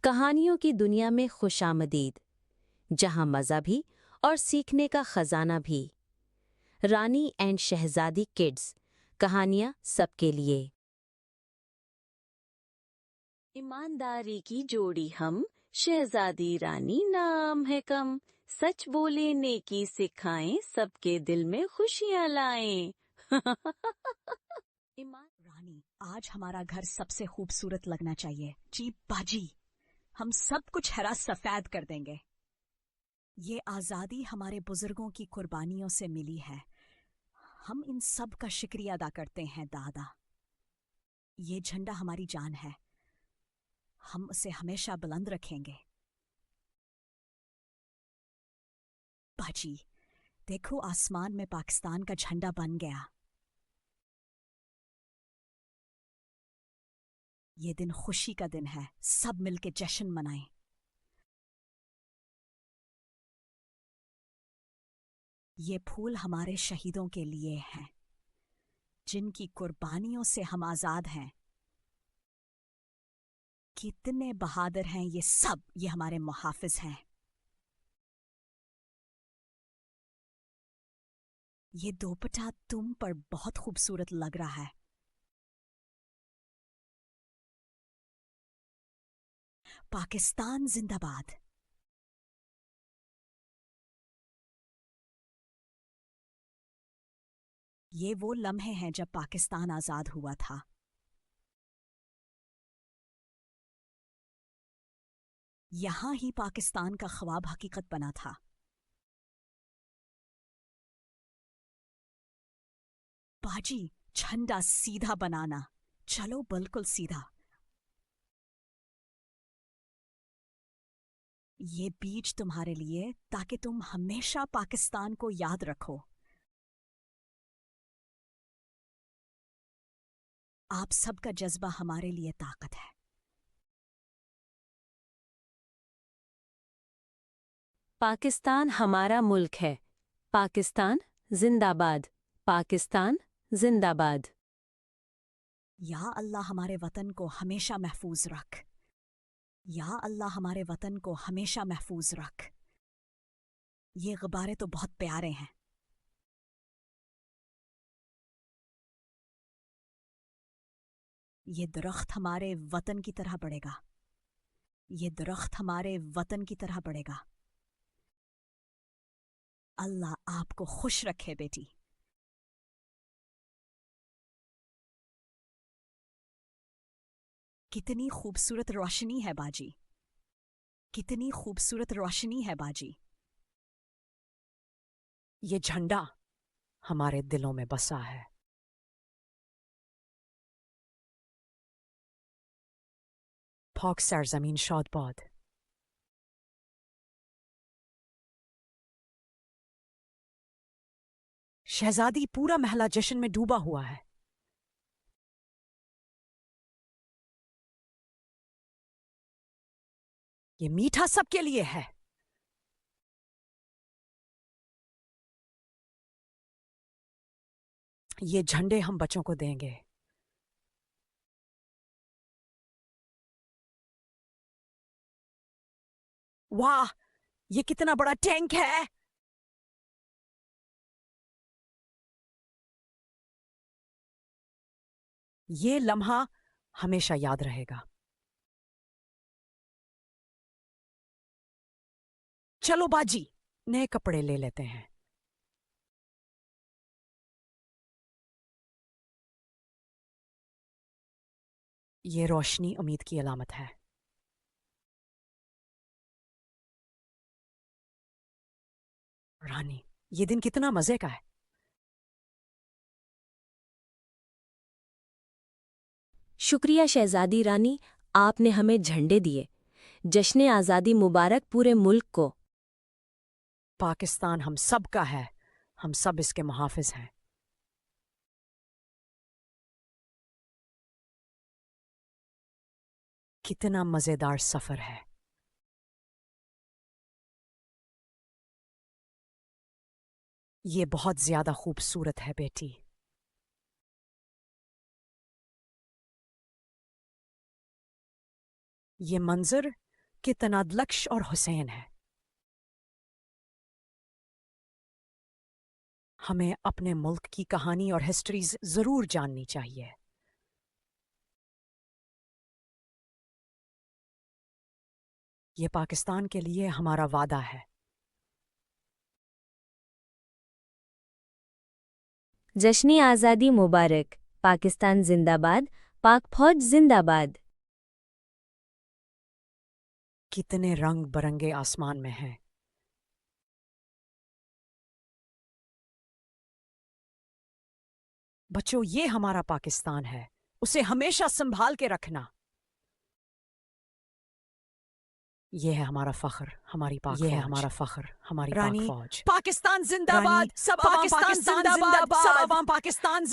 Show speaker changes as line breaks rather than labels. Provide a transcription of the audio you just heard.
کہانیوں کی دنیا میں خوش آمدید، جہاں مزہ بھی اور سیکھنے کا خزانہ بھی۔ رانی اینڈ شہزادی کڈز، کہانیاں سب کے لیے۔ ایمانداری کی جوڑی ہم، شہزادی رانی نام ہے کم، سچ بولے نیکی سکھائیں، سب کے دل میں خوشیاں لائیں۔
رانی، آج ہمارا گھر سب سے خوبصورت لگنا چاہیے۔ جی باجی، ہم سب کچھ ہرا سفید کر دیں گے۔ یہ آزادی ہمارے بزرگوں کی قربانیوں سے ملی ہے، ہم ان سب کا شکریہ ادا کرتے ہیں دادا۔ یہ جھنڈا ہماری جان ہے، ہم اسے ہمیشہ بلند رکھیں گے۔ باجی، دیکھو آسمان میں پاکستان کا جھنڈا بن گیا۔ یہ دن خوشی کا دن ہے، سب مل کے جشن منائیں۔ یہ پھول ہمارے شہیدوں کے لیے ہیں، جن کی قربانیوں سے ہم آزاد ہیں۔ کتنے بہادر ہیں یہ سب، یہ ہمارے محافظ ہیں۔ یہ دوپٹہ تم پر بہت خوبصورت لگ رہا ہے۔ پاکستان زندہ باد۔ یہ وہ لمحے ہیں جب پاکستان آزاد ہوا تھا۔ یہاں ہی پاکستان کا خواب حقیقت بنا تھا۔ باجی، جھنڈا سیدھا بنانا، چلو بالکل سیدھا۔ یہ بیج تمہارے لیے، تاکہ تم ہمیشہ پاکستان کو یاد رکھو۔ آپ سب کا جذبہ ہمارے لیے طاقت ہے۔
پاکستان ہمارا ملک ہے، پاکستان زندہ باد، پاکستان زندہ باد۔
یا اللہ ہمارے وطن کو ہمیشہ محفوظ رکھ۔ یا اللہ ہمارے وطن کو ہمیشہ محفوظ رکھ۔ یہ غبارے تو بہت پیارے ہیں۔ یہ درخت ہمارے وطن کی طرح بڑھے گا۔ یہ درخت ہمارے وطن کی طرح بڑھے گا۔ اللہ آپ کو خوش رکھے بیٹی۔ کتنی خوبصورت روشنی ہے باجی، کتنی خوبصورت روشنی ہے باجی۔
یہ جھنڈا ہمارے دلوں میں بسا ہے۔ پاک سرزمین شاد باد۔ شہزادی، پورا محلہ جشن میں ڈوبا ہوا ہے۔ یہ میٹھا سب کے لیے ہے۔ یہ جھنڈے ہم بچوں کو دیں گے۔ واہ، یہ کتنا بڑا ٹینک ہے! یہ لمحہ ہمیشہ یاد رہے گا۔ چلو باجی، نئے کپڑے لے لیتے ہیں۔ یہ روشنی امید کی علامت ہے۔ رانی، یہ دن کتنا مزے کا ہے۔
شکریہ شہزادی رانی، آپ نے ہمیں جھنڈے دیے۔ جشن آزادی مبارک پورے ملک کو۔
پاکستان ہم سب کا ہے، ہم سب اس کے محافظ ہیں۔ کتنا مزیدار سفر ہے۔ یہ بہت زیادہ خوبصورت ہے بیٹی۔ یہ منظر کہ تنادلکش اور حسین ہے۔ ہمیں اپنے ملک کی کہانی اور ہسٹریز ضرور جاننی چاہیے۔ یہ پاکستان کے لیے ہمارا وعدہ ہے۔
جشن آزادی مبارک۔ پاکستان زندہ باد، پاک فوج زندہ باد۔
کتنے رنگ برنگے آسمان میں ہیں۔ بچوں، یہ ہمارا پاکستان ہے، اسے ہمیشہ سنبھال کے رکھنا۔ یہ ہے ہمارا فخر، ہماری پاک فوج۔ یہ ہے ہمارا فخر، ہماری پاک فوج۔ پاکستان زندہ باد، سب عوام پاکستان زندہ باد، سب عوام پاکستان